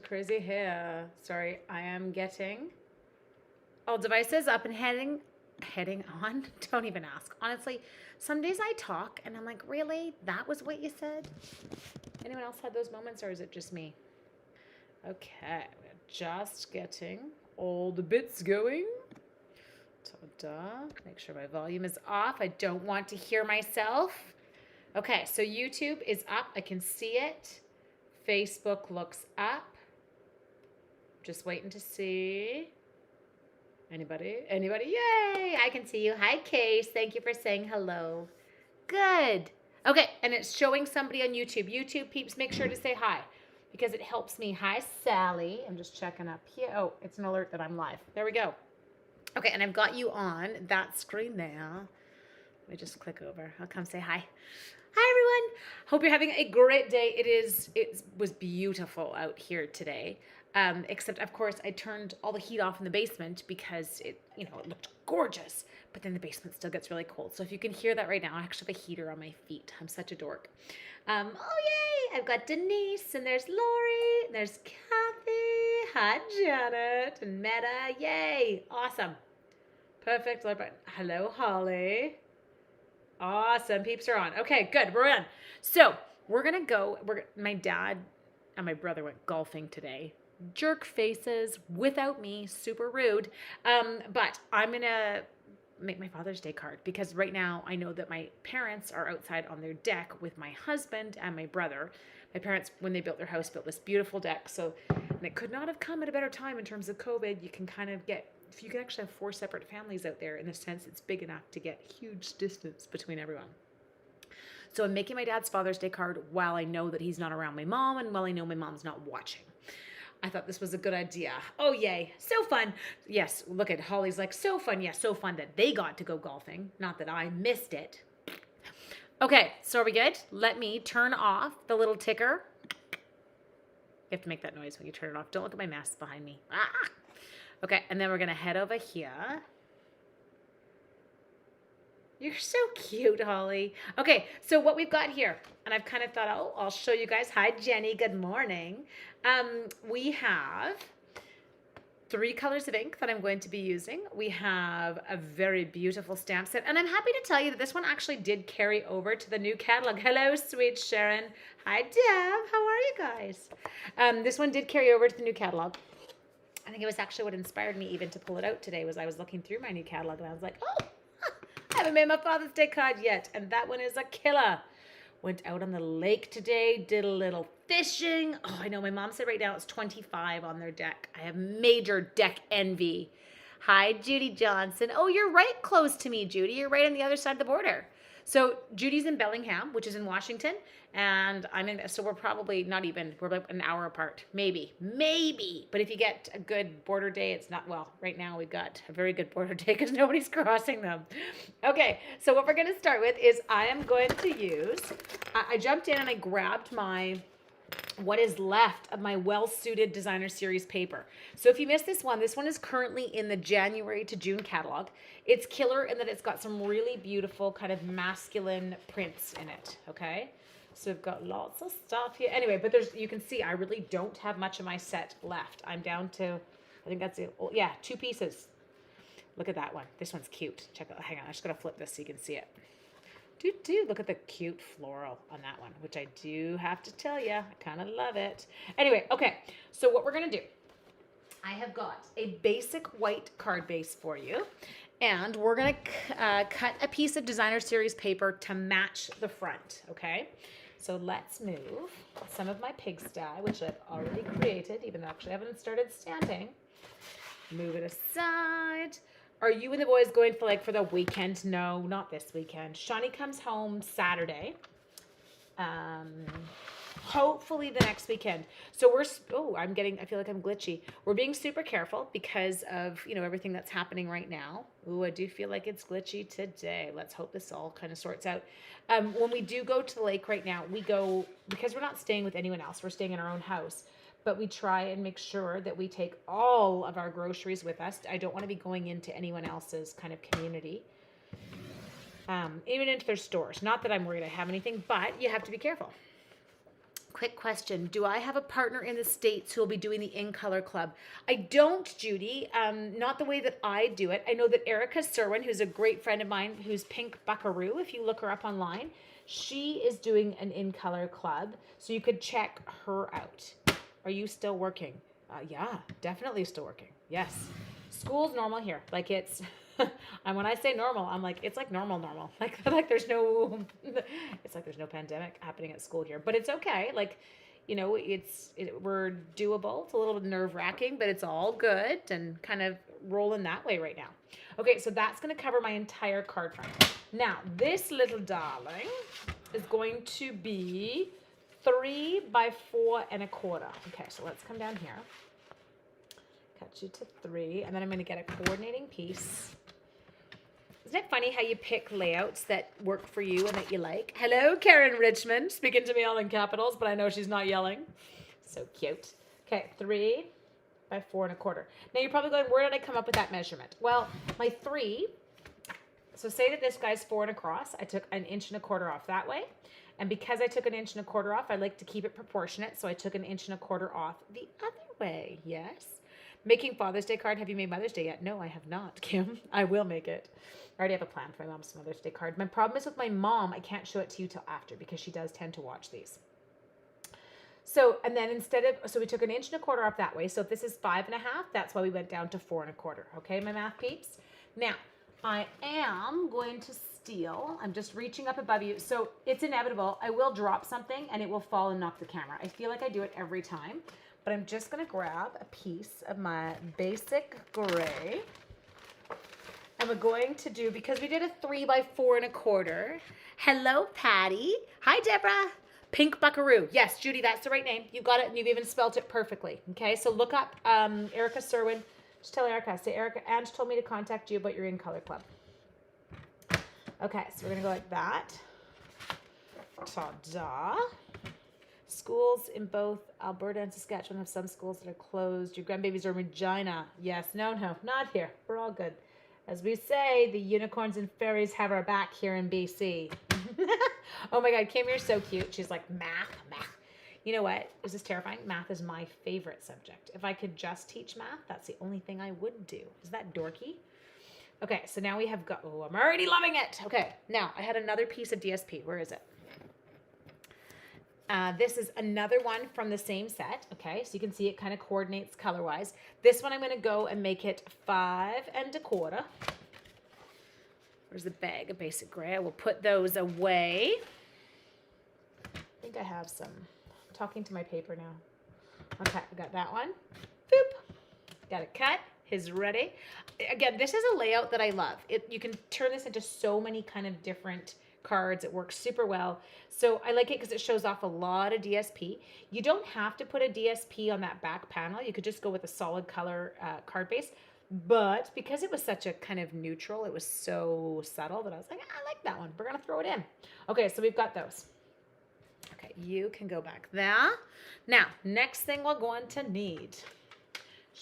Crazy hair. Sorry, I am getting all devices up and heading on. Don't even ask. Honestly, some days I talk and I'm like, really? That was what you said? Anyone else had those moments or is it just me? Okay, we're just getting all the bits going. Ta-da. Make sure my volume is off. I don't want to hear myself. Okay, so YouTube is up. I can see it. Facebook looks up. Just waiting to see. Anybody? Anybody? Yay! I can see you. Hi, Case. Thank you for saying hello. Good. Okay, and it's showing somebody on YouTube. YouTube peeps, make sure to say hi because it helps me. Hi, Sally. I'm just checking up here. Oh, it's an alert that I'm live. There we go. Okay, and I've got you on that screen there. Let me just click over. I'll come say hi. Hi, everyone. Hope you're having a great day. It was beautiful out here today. Except, of course, I turned all the heat off in the basement because it looked gorgeous. But then the basement still gets really cold. So if you can hear that right now, I actually have a heater on my feet. I'm such a dork. Oh, yay. I've got Denise, and there's Lori, and there's Kathy. Hi, Janet, and Meta. Yay. Awesome. Perfect. Hello, Holly. Awesome. Peeps are on. Okay, good. We're on. So we're going to go. My dad and my brother went golfing today. Jerk faces without me. Super rude. But I'm going to make my Father's Day card because right now I know that my parents are outside on their deck with my husband and my brother. My parents, when they built their house, built this beautiful deck. And it could not have come at a better time in terms of COVID. You can kind of get, if you can actually have 4 separate families out there, in a sense, it's big enough to get huge distance between everyone. So I'm making my dad's Father's Day card while I know that he's not around my mom and while I know my mom's not watching. I thought this was a good idea. Oh, yay. So fun. Yes, look at Holly's like, so fun. Yes, so fun that they got to go golfing. Not that I missed it. Okay, so are we good? Let me turn off the little ticker. You have to make that noise when you turn it off. Don't look at my mess behind me. Ah! Okay, and then we're going to head over here. You're so cute, Holly. Okay, so what we've got here, and I've kind of thought, oh, I'll show you guys. Hi, Jenny. Good morning. We have 3 colors of ink that I'm going to be using. We have a very beautiful stamp set, and I'm happy to tell you that this one actually did carry over to the new catalog. Hello, sweet Sharon. Hi, Deb. How are you guys? This one did carry over to the new catalog. I think it was actually what inspired me even to pull it out today was I was looking through my new catalog, and I was like, oh, I haven't made my Father's Day card yet, and that one is a killer. Went out on the lake today, did a little fishing. Oh, I know my mom said right now it's 25 on their deck. I have major deck envy. Hi, Judy Johnson. Oh, you're right close to me, Judy. You're right on the other side of the border. So Judy's in Bellingham, which is in Washington, and I'm in, so we're probably not even, we're like an hour apart, maybe. But if you get a good border day, it's not, well, right now we've got a very good border day because nobody's crossing them. Okay, so what we're gonna start with is I am going to use, I jumped in and I grabbed what is left of my well-suited designer series paper. So if you missed this one is currently in the January to June catalog. It's killer in that it's got some really beautiful kind of masculine prints in it, okay? So we've got lots of stuff here. Anyway, but you can see I really don't have much of my set left. I'm down to, I think that's it. Oh, yeah, 2 pieces. Look at that one. This one's cute. Check out, hang on, I just gotta flip this so you can see it. Look at the cute floral on that one, which I do have to tell you, I kind of love it. Anyway, okay, so what we're going to do, I have got a basic white card base for you, and we're going to cut a piece of designer series paper to match the front, okay? So let's move some of my pigsty, which I've already created, even though actually I haven't started stamping. Move it aside. Are you and the boys going for the weekend? No, not this weekend. Shawnee comes home Saturday. Hopefully the next weekend. So I feel like I'm glitchy. We're being super careful because of, everything that's happening right now. Ooh, I do feel like it's glitchy today. Let's hope this all kind of sorts out. When we do go to the lake right now, we go, because we're not staying with anyone else, we're staying in our own house. But we try and make sure that we take all of our groceries with us. I don't want to be going into anyone else's kind of community, even into their stores. Not that I'm worried I have anything, but you have to be careful. Quick question. Do I have a partner in the States who will be doing the In Color Club? I don't, Judy. Not the way that I do it. I know that Erica Serwin, who's a great friend of mine, who's Pink Buckaroo, if you look her up online, she is doing an In Color Club. So you could check her out. Are you still working? Yeah, definitely still working. Yes. School's normal here. Like it's... And when I say normal, I'm like, it's like normal. Like there's no, it's like there's no pandemic happening at school here, but it's okay. Like, you know, we're doable. It's a little bit nerve wracking, but it's all good and kind of rolling that way right now. Okay. So that's going to cover my entire card front. Now this little darling is going to be 3 by 4 1/4. Okay. So let's come down here. Cut you to 3, and then I'm going to get a coordinating piece. Isn't it funny how you pick layouts that work for you and that you like? Hello, Karen Richmond, speaking to me all in capitals, but I know she's not yelling. So cute. Okay, 3 by 4 1/4. Now you're probably going, where did I come up with that measurement? Well, my 3, so say that this guy's 4 across, I took 1 1/4 off that way. And because I took 1 1/4 off, I like to keep it proportionate, so I took 1 1/4 off the other way, yes. Making Father's Day card. Have you made Mother's Day yet? No, I have not, Kim. I will make it. I already have a plan for my mom's Mother's Day card. My problem is with my mom, I can't show it to you till after because she does tend to watch these. So, and then so we took 1 1/4 off that way. So if this is 5 1/2, that's why we went down to 4 1/4. Okay, my math peeps? Now, I am going to steal. I'm just reaching up above you. So it's inevitable. I will drop something and it will fall and knock the camera. I feel like I do it every time. But I'm just going to grab a piece of my basic gray. And we're going to do, because we did a 3 by 4 1/4. Hello, Patty. Hi, Deborah. Pink Buckaroo. Yes, Judy, that's the right name. You got it, and you've even spelt it perfectly. Okay, so look up Erica Serwin. Just tell Erica. Say, Erica, Ange told me to contact you about your In Color Club. Okay, so we're going to go like that. Ta-da. Schools in both Alberta and Saskatchewan have some schools that are closed. Your grandbabies are in Regina. Yes, no, not here. We're all good. As we say, the unicorns and fairies have our back here in BC. Oh my God, Kim, you're so cute. She's like, math. You know what? Is this terrifying? Math is my favorite subject. If I could just teach math, that's the only thing I would do. Is that dorky? Okay, so now we have got, oh, I'm already loving it. Okay, now I had another piece of DSP. Where is it? This is another one from the same set. Okay, so you can see it kind of coordinates color-wise. This one I'm going to go and make it 5 1/4. Where's the bag of basic gray? I will put those away. I think I have some. I'm talking to my paper now. Okay, I got that one. Boop. Got it cut. Is ready. Again, this is a layout that I love. You can turn this into so many kind of different cards. It works super well. So I like it because it shows off a lot of DSP. You don't have to put a DSP on that back panel. You could just go with a solid color card base. But because it was such a kind of neutral, it was so subtle that I was like, I like that one. We're going to throw it in. Okay, so we've got those. Okay, you can go back there. Now, next thing we're going to need.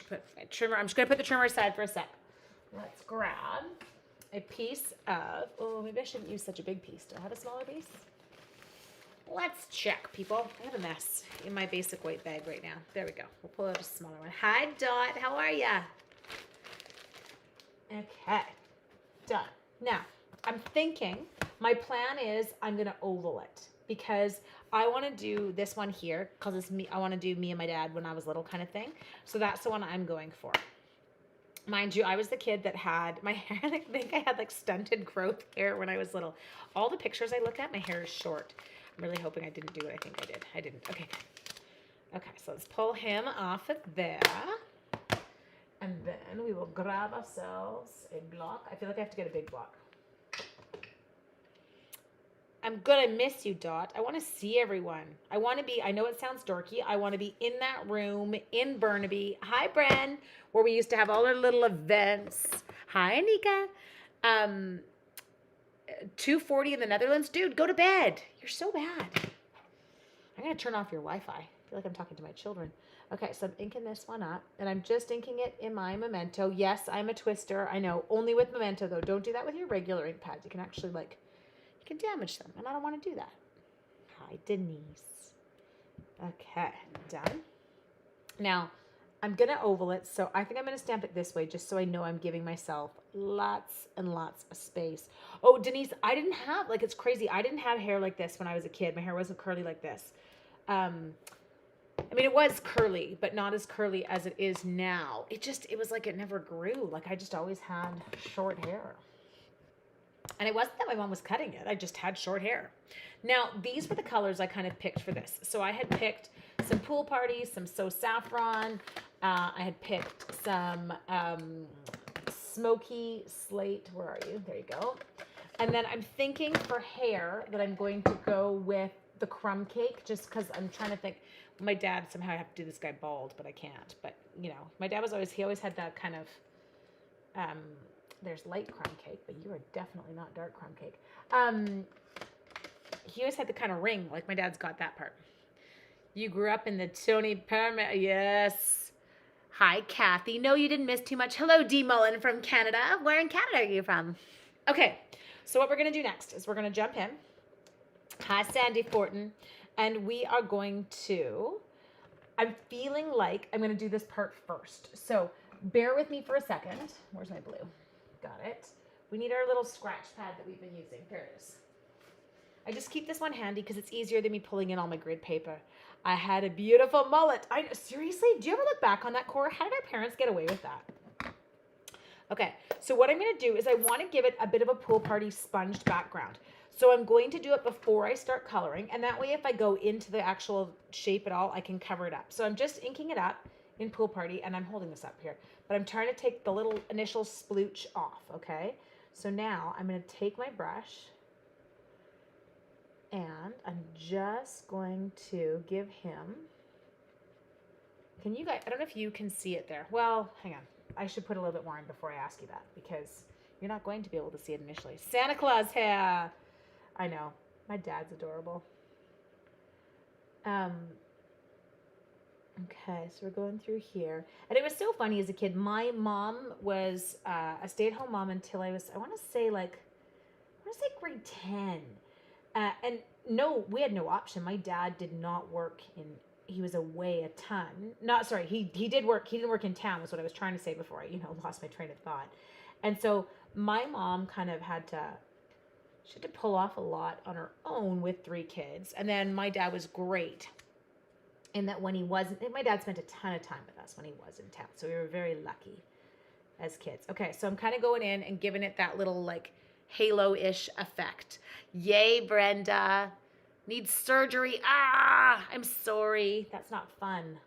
Put my trimmer. I'm just going to put the trimmer aside for a sec. Let's grab a piece of, oh, maybe I shouldn't use such a big piece. Do I have a smaller piece? Let's check, people. I have a mess in my basic weight bag right now. There we go. We'll pull out a smaller one. Hi, Dot. How are ya? Okay. Done. Now, I'm thinking, my plan is I'm going to oval it because I want to do this one here because it's me. I want to do me and my dad when I was little kind of thing. So that's the one I'm going for. Mind you, I was the kid that had my hair, I think I had like stunted growth hair when I was little. All the pictures I look at, my hair is short. I'm really hoping I didn't do what I think I did. I didn't. Okay. Okay, so let's pull him off of there. And then we will grab ourselves a block. I feel like I have to get a big block. I'm gonna miss you, Dot. I want to see everyone. I want to be, I know it sounds dorky. I want to be in that room in Burnaby. Hi, Bren, where we used to have all our little events. Hi, Anika. 2:40 in the Netherlands. Dude, go to bed. You're so bad. I'm going to turn off your Wi-Fi. I feel like I'm talking to my children. Okay, so I'm inking this one up, and I'm just inking it in my Memento. Yes, I'm a twister. I know. Only with Memento, though. Don't do that with your regular ink pads. You can actually, like, you can damage them, and I don't want to do that. Hi, Denise. Okay, done. Now, I'm going to oval it, so I think I'm going to stamp it this way just so I know I'm giving myself lots and lots of space. Oh, Denise, I didn't have, like, it's crazy. I didn't have hair like this when I was a kid. My hair wasn't curly like this. I mean, it was curly, but not as curly as it is now. It was like it never grew. Like, I just always had short hair. And it wasn't that my mom was cutting it. I just had short hair. Now, these were the colors I kind of picked for this. So I had picked some Pool Party, some So Saffron. I had picked some Smoky Slate. Where are you? There you go. And then I'm thinking for hair that I'm going to go with the crumb cake, just because I'm trying to think. My dad, somehow I have to do this guy bald, but I can't. But, you know, my dad he always had that kind of, there's light crumb cake, but you are definitely not dark crumb cake. He always had the kind of ring, like my dad's got that part. You grew up in the Tony Perma, yes. Hi, Kathy. No, you didn't miss too much. Hello, D. Mullen from Canada. Where in Canada are you from? Okay, so what we're going to do next is we're going to jump in. Hi, Sandy Fortin. And we are going to, I'm feeling like I'm going to do this part first. So bear with me for a second. Where's my blue? Got it. We need our little scratch pad that we've been using. There it is. I just keep this one handy because it's easier than me pulling in all my grid paper. I had a beautiful mullet. Seriously, do you ever look back on that, Cora? How did our parents get away with that? Okay, so what I'm going to do is I want to give it a bit of a Pool Party sponged background. So I'm going to do it before I start coloring, and that way if I go into the actual shape at all, I can cover it up. So I'm just inking it up in Pool Party, and I'm holding this up here, but I'm trying to take the little initial splooch off, okay? So now I'm going to take my brush, and I'm just going to give him, can you guys, I don't know if you can see it there. Well, hang on. I should put a little bit more in before I ask you that because you're not going to be able to see it initially. Santa Claus hair. I know. My dad's adorable. Okay, so we're going through here. And it was so funny as a kid. My mom was a stay-at-home mom until I want to say grade 10. And no, we had no option. My dad did not work he was away a ton. He did work. He didn't work in town was what I was trying to say before I, lost my train of thought. And so my mom kind of had to pull off a lot on her own with 3 kids. And then my dad was great in that when he wasn't, my dad spent a ton of time with us when he was in town. So we were very lucky as kids. Okay, so I'm kind of going in and giving it that little like halo-ish effect. Yay, Brenda. Needs surgery. I'm sorry. That's not fun.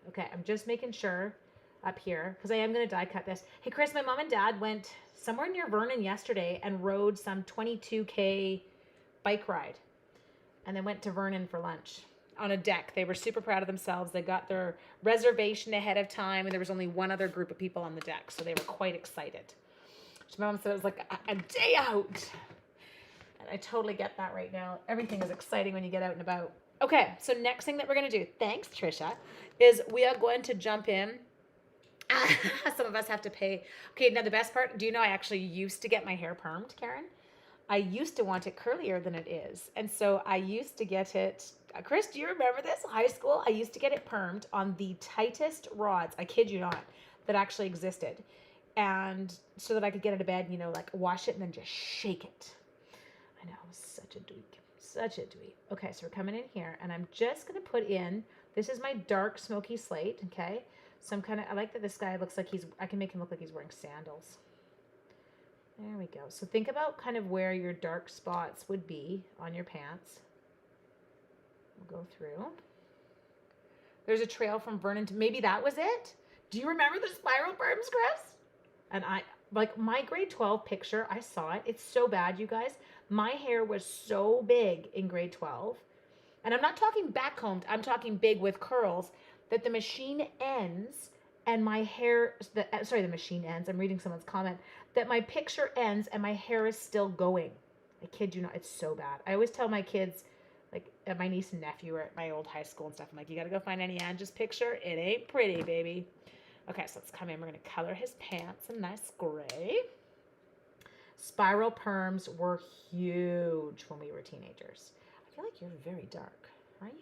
Okay, I'm just making sure up here because I am going to die cut this. Hey, Chris, my mom and dad went somewhere near Vernon yesterday and rode some 22K bike ride. And they went to Vernon for lunch on a deck. They were super proud of themselves. They got their reservation ahead of time, and there was only one other group of people on the deck, so they were quite excited. So my mom said it was like a day out. I totally get that right now. Everything is exciting when you get out and about. Okay, so next thing that we're going to do, thanks, Trisha, is we are going to jump in. Some of us have to pay. Okay, now the best part, do you know I actually used to get my hair permed, Karen? I used to want it curlier than it is. And so I used to get it, Chris, do you remember this? High school, I used to get it permed on the tightest rods, I kid you not, that actually existed. And so that I could get out of bed, like wash it and then just shake it. I know, such a dweeb. Okay, so we're coming in here, and I'm just going to put in, this is my dark smoky slate, okay? So I like that this guy looks like I can make him look like he's wearing sandals. There we go. So think about kind of where your dark spots would be on your pants. We'll go through. There's a trail from Vernon to, maybe that was it? Do you remember the spiral berms, Chris? And my grade 12 picture, I saw it. It's so bad, you guys. My hair was so big in grade 12. And I'm not talking backcombed. I'm talking big with curls that the machine ends and my hair, the machine ends. I'm reading someone's comment that my picture ends and my hair is still going. I kid you not. It's so bad. I always tell my kids, like my niece and nephew are at my old high school and stuff. I'm like, you got to go find Annie Angie's picture. It ain't pretty, baby. Okay, so let's come in. We're going to color his pants a nice gray. Spiral perms were huge when we were teenagers. I feel like you're very dark, are you?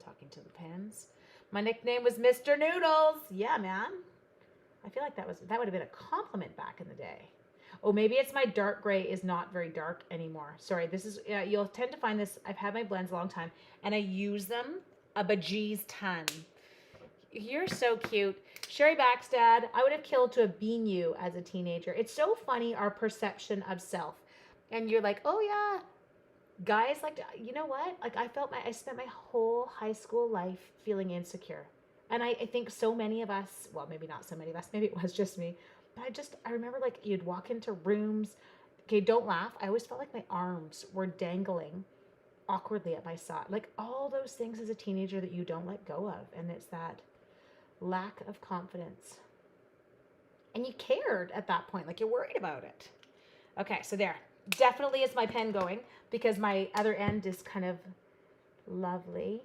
talking to the pens. My nickname was Mr. Noodles. Yeah, man. I feel like that would have been a compliment back in the day. Oh, maybe it's my dark gray is not very dark anymore. Sorry, this is, you'll tend to find this, I've had my blends a long time, and I use them a bejeez ton. You're so cute. Sherry Backstad, I would have killed to have been you as a teenager. It's so funny, our perception of self. And you're like, oh yeah, guys, like, you know what? Like, I spent my whole high school life feeling insecure. And I think so many of us, well, maybe not so many of us, maybe it was just me, but I remember like you'd walk into rooms. Okay, don't laugh. I always felt like my arms were dangling awkwardly at my side. Like all those things as a teenager that you don't let go of. And it's that lack of confidence. And you cared at that point, like you're worried about it. Okay, so there. Definitely is my pen going because my other end is kind of lovely.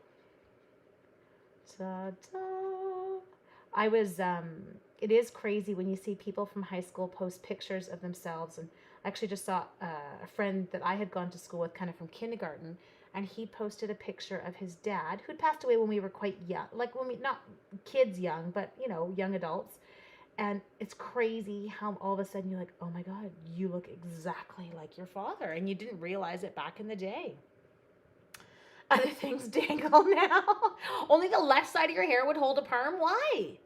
Ta-da. I was, it is crazy when you see people from high school post pictures of themselves. And I actually just saw a friend that I had gone to school with kind of from kindergarten, and he posted a picture of his dad who'd passed away when we were quite young, like when we, not kids young, but you know, young adults. And it's crazy how all of a sudden you're like, oh my God, you look exactly like your father. And you didn't realize it back in the day. Other things dangle now. Only the left side of your hair would hold a perm. Why?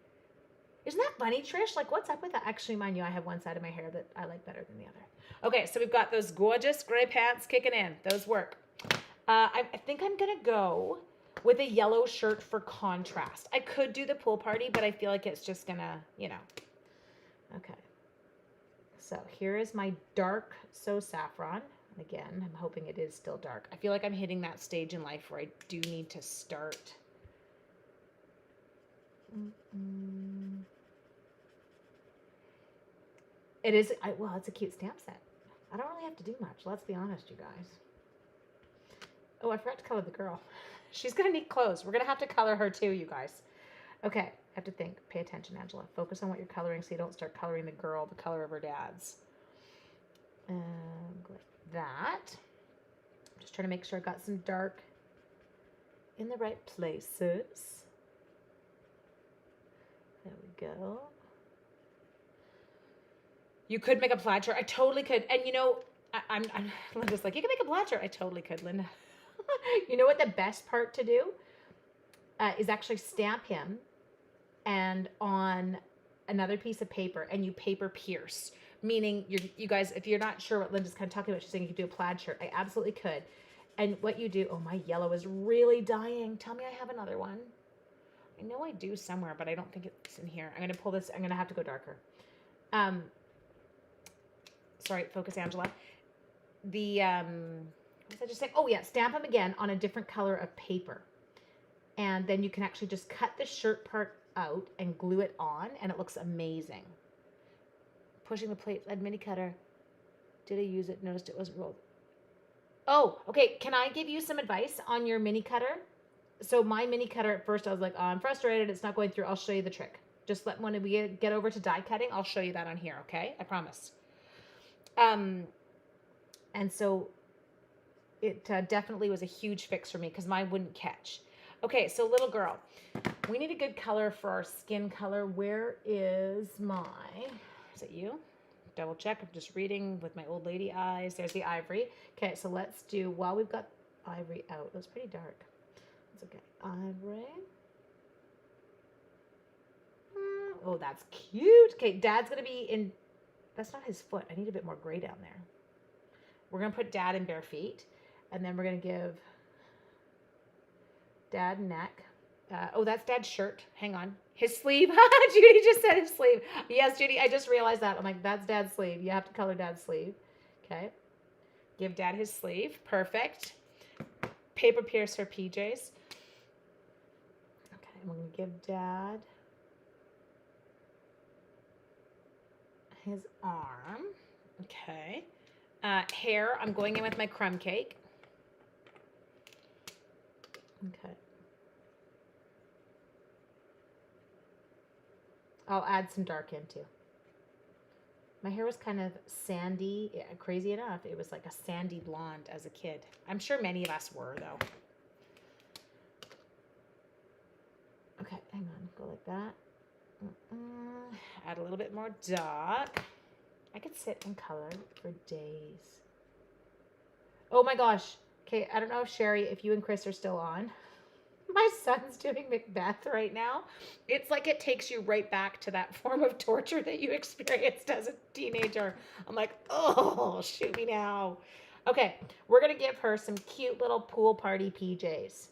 Isn't that funny, Trish? Like, what's up with that? Actually, mind you, I have one side of my hair that I like better than the other. Okay, so we've got those gorgeous gray pants kicking in. Those work. I think I'm going to go with a yellow shirt for contrast. I could do the pool party, but I feel like it's just going to, you know. Okay. So here is my dark So Saffron. Again, I'm hoping it is still dark. I feel like I'm hitting that stage in life where I do need to start. It is, well, it's a cute stamp set. I don't really have to do much. Let's be honest, you guys. Oh, I forgot to color the girl. She's going to need clothes. We're going to have to color her too, you guys. Okay, I have to think. Pay attention, Angela. Focus on what you're coloring so you don't start coloring the girl the color of her dad's. Like that. I'm just trying to make sure I got some dark in the right places. There we go. You could make a plaid shirt. I totally could. And you know, I'm Linda's like, you can make a plaid shirt. I totally could, Linda. You know what the best part to do is actually stamp him and on another piece of paper, and you paper pierce. Meaning, you guys, if you're not sure what Linda's kind of talking about, she's saying you could do a plaid shirt. I absolutely could. And what you do, oh, my yellow is really dying. Tell me I have another one. I know I do somewhere, but I don't think it's in here. I'm going to pull this. I'm going to have to go darker. Sorry, focus, Angela. The, what was I just saying? Oh, yeah, stamp them again on a different color of paper. And then you can actually just cut the shirt part out and glue it on, and it looks amazing. Pushing the plate, lead mini cutter. Did I use it? Noticed it wasn't rolled. Oh, okay. Can I give you some advice on your mini cutter? So my mini cutter at first, I was like, oh, I'm frustrated. It's not going through. I'll show you the trick. Just when we get over to die cutting, I'll show you that on here. Okay. I promise. And so it definitely was a huge fix for me because mine wouldn't catch. Okay. So little girl, we need a good color for our skin color. Where is is it you? Double check. I'm just reading with my old lady eyes. There's the ivory. Okay, so let's do, while we've got ivory out, it was pretty dark. It's okay. Ivory. Oh, that's cute. Okay, Dad's going to be in, that's not his foot. I need a bit more gray down there. We're going to put Dad in bare feet, and then we're going to give Dad neck. Oh, that's Dad's shirt. Hang on. His sleeve. Judy just said his sleeve. Yes, Judy, I just realized that. I'm like, that's Dad's sleeve. You have to color Dad's sleeve. Okay. Give Dad his sleeve. Perfect. Paper pierce for PJs. Okay, I'm going to give Dad his arm. Okay. Hair, I'm going in with my crumb cake. Okay. I'll add some dark in too. My hair was kind of sandy. Yeah, crazy enough, it was like a sandy blonde as a kid. I'm sure many of us were, though. Go like that. Add a little bit more dark. I could sit and color for days. Oh my gosh. Okay, I don't know if Sherry, if you and Chris are still on. My son's doing Macbeth right now. It's like it takes you right back to that form of torture that you experienced as a teenager. I'm like, oh, shoot me now. Okay, we're going to give her some cute little pool party PJs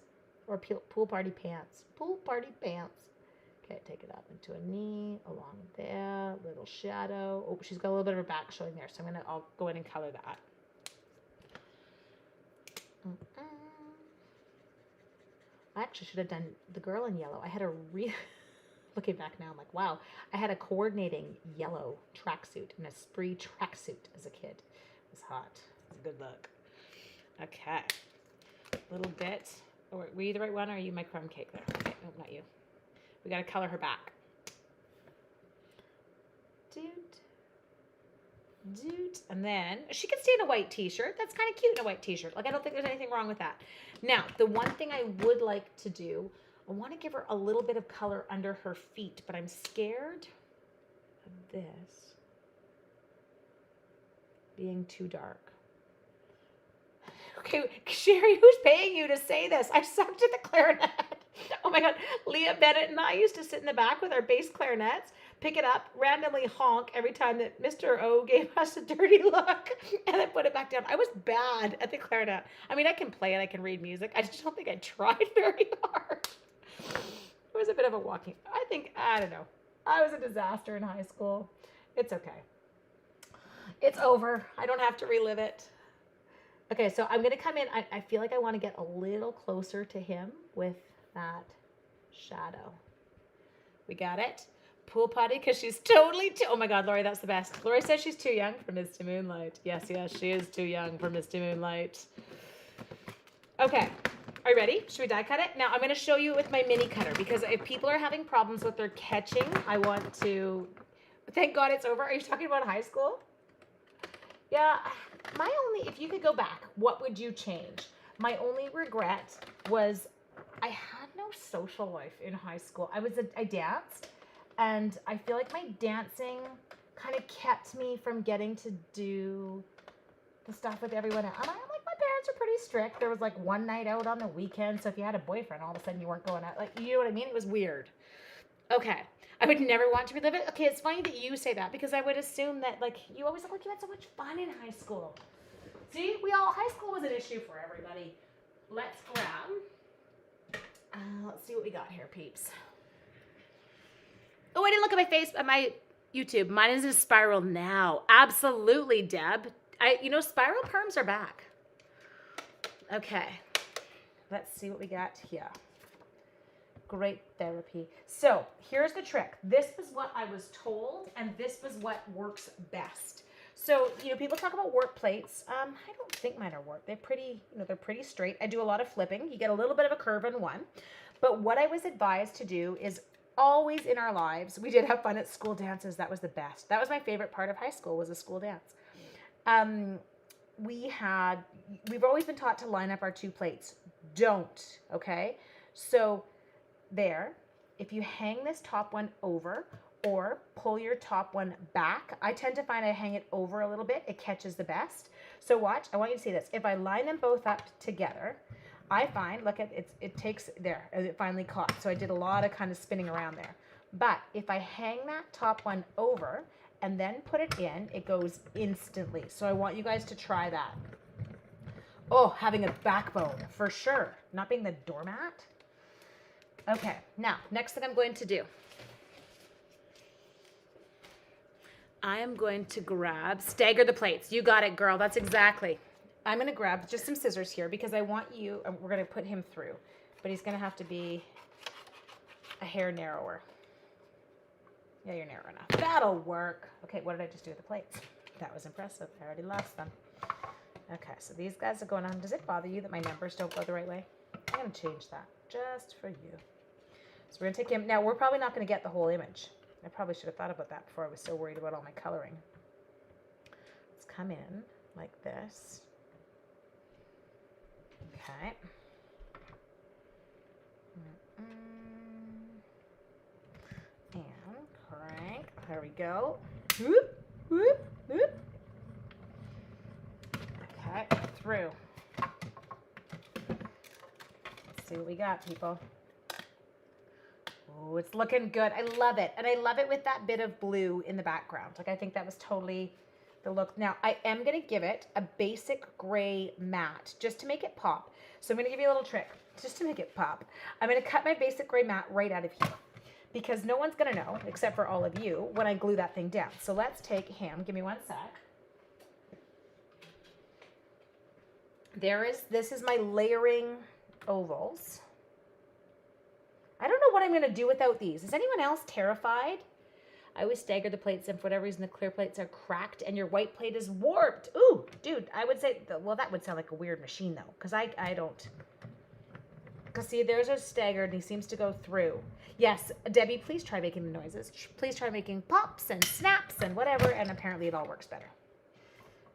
or pool party pants. Pool party pants. Okay, take it up into a knee, along there, little shadow. Oh, she's got a little bit of her back showing there, so I'll go in and color that. I actually should have done the girl in yellow. I had a looking back now, I'm like, wow. I had a coordinating yellow tracksuit and a spree tracksuit as a kid. It was hot. It was a good look. Okay. A little bit. Oh, were you the right one or are you my crumb cake there? Okay, no, not you. We got to color her back. Doot. And then she can stay in a white t-shirt. That's kind of cute in a white t-shirt. Like, I don't think there's anything wrong with that. Now, the one thing I would like to do, I want to give her a little bit of color under her feet, but I'm scared of this being too dark. Okay, Sherry, who's paying you to say this? I sucked at the clarinet. Oh my God, Leah Bennett and I used to sit in the back with our bass clarinets, pick it up, randomly honk every time that Mr. O gave us a dirty look, and then put it back down. I was bad at the clarinet. I mean, I can play it, I can read music. I just don't think I tried very hard. It was a bit of a walking. I don't know. I was a disaster in high school. It's okay. It's over. I don't have to relive it. Okay, so I'm going to come in. I feel like I want to get a little closer to him with that shadow. We got it? Pool potty, because she's totally oh my God, Lori, that's the best. Lori says she's too young for Misty Moonlight. Yes, she is too young for Misty Moonlight. Okay, are you ready? Should we die cut it? Now I'm going to show you with my mini cutter, because if people are having problems with their catching, I want to, thank God it's over. Are you talking about high school? Yeah, if you could go back, what would you change? My only regret was I had no social life in high school. I danced, and I feel like my dancing kind of kept me from getting to do the stuff with everyone else. And my parents are pretty strict. There was like one night out on the weekend, so if you had a boyfriend, all of a sudden you weren't going out. Like, you know what I mean? It was weird. Okay. I would never want to relive it. Okay, it's funny that you say that, because I would assume that, like, you always look like you had so much fun in high school. See, high school was an issue for everybody. Let's grab, let's see what we got here, peeps. Oh, I didn't look at my face, at my YouTube. Mine is in spiral now. Absolutely, Deb. Spiral perms are back. Okay, let's see what we got here. Great therapy. So here's the trick. This is what I was told, and this was what works best. So, people talk about work plates. I don't think mine are work. They're pretty straight. I do a lot of flipping. You get a little bit of a curve in one. But what I was advised to do is always in our lives, we did have fun at school dances. That was the best. That was my favorite part of high school, was a school dance. We've always been taught to line up our two plates. Don't, okay? So there, if you hang this top one over or pull your top one back, I tend to find I hang it over a little bit. It catches the best. So watch, I want you to see this. If I line them both up together, I find, look at it takes there, as it finally caught. So I did a lot of kind of spinning around there. But if I hang that top one over and then put it in, it goes instantly. So I want you guys to try that. Oh, having a backbone, for sure. Not being the doormat. Okay, now, next thing I'm going to do. I am going to stagger the plates. You got it, girl. That's exactly. I'm going to grab just some scissors here, because I want we're going to put him through, but he's going to have to be a hair narrower. Yeah, you're narrow enough. That'll work. Okay, what did I just do with the plates? That was impressive. I already lost them. Okay, so these guys are going on. Does it bother you that my numbers don't go the right way? I'm going to change that just for you. So we're going to take him. Now, we're probably not going to get the whole image. I probably should have thought about that before I was so worried about all my coloring. Let's come in like this. Okay. There we go. Whoop, whoop, whoop. Okay, through. Let's see what we got, people. Oh, it's looking good. I love it. And I love it with that bit of blue in the background. Like, I think that was totally the look. Now, I am going to give it a basic gray matte just to make it pop. So I'm going to give you a little trick just to make it pop. I'm going to cut my basic gray matte right out of here because no one's going to know, except for all of you, when I glue that thing down. So let's take him. Give me one sec. This is my layering ovals. I don't know what I'm going to do without these. Is anyone else terrified? I always stagger the plates, and for whatever reason, the clear plates are cracked and your white plate is warped. Ooh, dude, I would say, well, that would sound like a weird machine, though, because I don't. Because, see, there's a staggered, and he seems to go through. Yes, Debbie, please try making the noises. Please try making pops and snaps and whatever, and apparently it all works better.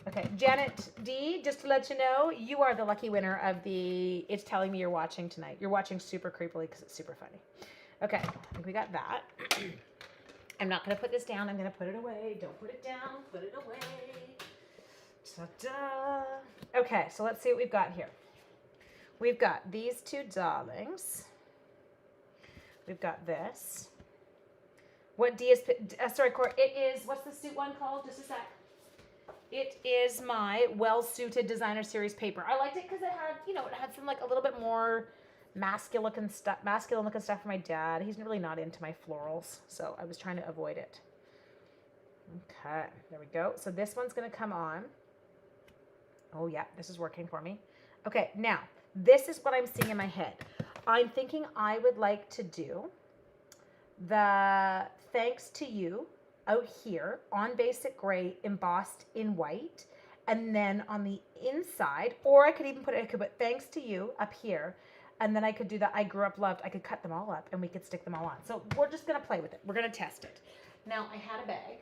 Okay, Janet D, just to let you know, you are the lucky winner of the It's Telling Me You're Watching Tonight. You're watching super creepily because it's super funny. Okay, I think we got that. I'm not going to put this down. I'm going to put it away. Don't put it down. Put it away. Ta-da. Okay, so let's see what we've got here. We've got these two darlings. We've got this. What D is, sorry, Cor, it is, what's the suit one called? Just a sec. It is my well-suited designer series paper. I liked it because it had, you know, it had some like a little bit more masculine looking stuff for my dad. He's really not into my florals, so I was trying to avoid it. Okay, there we go. So this one's going to come on. Oh yeah, this is working for me. Okay, now this is what I'm seeing in my head. I'm thinking I would like to do the thanks to you out here on basic gray embossed in white, and then on the inside, or I could even put thanks to you up here, and then I could do that I grew up loved. I could cut them all up and we could stick them all on. So we're just gonna play with it. We're gonna test it. Now I had a bag.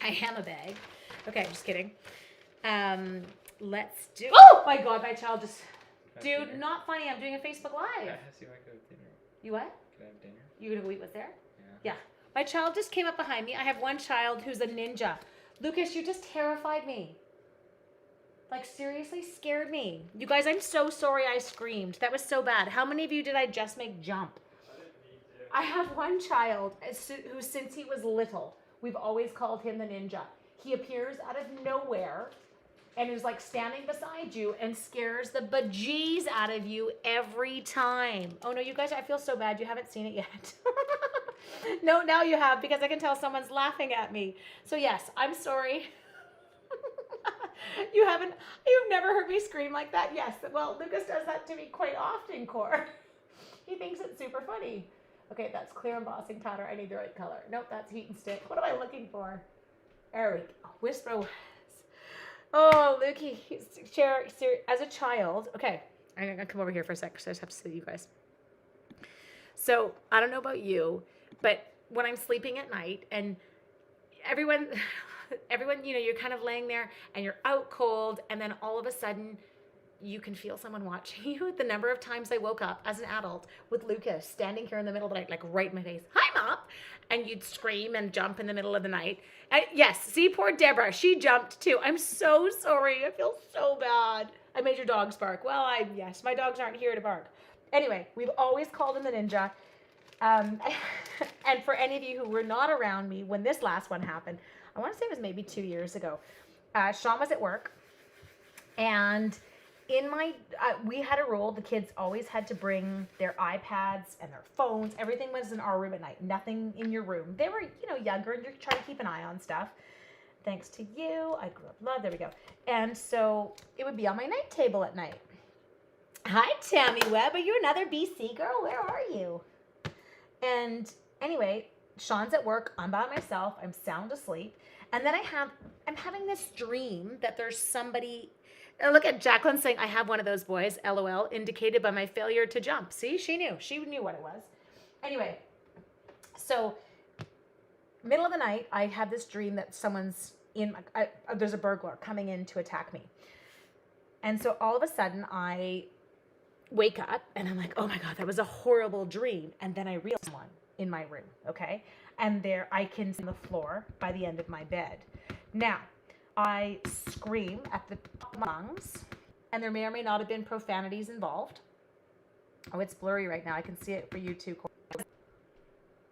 I am a bag. Okay, just kidding. Let's do. Oh my God, my child just. Dude, dinner? Not funny. I'm doing a Facebook Live. Yeah, see if I could have dinner. You what? Could I have dinner? You gonna go eat what's there? Yeah. Yeah. My child just came up behind me. I have one child who's a ninja. Lucas, you just terrified me. Like, seriously scared me. You guys, I'm so sorry I screamed. That was so bad. How many of you did I just make jump? I didn't need to. I have one child who, since he was little, we've always called him the ninja. He appears out of nowhere and is like standing beside you and scares the bejeez out of you every time. Oh no, you guys, I feel so bad. You haven't seen it yet. No, now you have, because I can tell someone's laughing at me. So yes, I'm sorry. You've never heard me scream like that? Yes. Well, Lucas does that to me quite often, Cor. He thinks it's super funny. Okay, that's clear embossing powder. I need the right color. Nope, that's heat and stick. What am I looking for? There we go. Whisper. Oh, Lukey, as a child. Okay, I'm gonna come over here for a sec, so I just have to see you guys. So I don't know about you, but when I'm sleeping at night and everyone, you know, you're kind of laying there and you're out cold, and then all of a sudden you can feel someone watching you. The number of times I woke up as an adult with Lucas standing here in the middle of the night, like right in my face, "Hi, Mom," and you'd scream and jump in the middle of the night. And yes, see, poor Deborah, she jumped too. I'm so sorry. I feel so bad. I made your dogs bark. Well, yes, my dogs aren't here to bark. Anyway, we've always called him the ninja. And for any of you who were not around me when this last one happened, I want to say it was maybe 2 years ago. Sean was at work, and we had a rule. The kids always had to bring their iPads and their phones. Everything was in our room at night. Nothing in your room. They were, you know, younger, and you're trying to keep an eye on stuff. Thanks to you, I grew up loved. There we go. And so it would be on my night table at night. Hi, Tammy Webb. Are you another BC girl? Where are you? And anyway, Sean's at work. I'm by myself. I'm sound asleep. And then I'm having this dream that there's somebody. Look at Jacqueline saying, "I have one of those boys, LOL, indicated by my failure to jump." See, she knew what it was. Anyway, so middle of the night, I have this dream that someone's there's a burglar coming in to attack me. And so all of a sudden I wake up and I'm like, oh my God, that was a horrible dream. And then I realized one. in my room, okay? And there I can see the floor by the end of my bed. Now, I scream at the top of my lungs, and there may or may not have been profanities involved. Oh, it's blurry right now. I can see it for you too. Corey.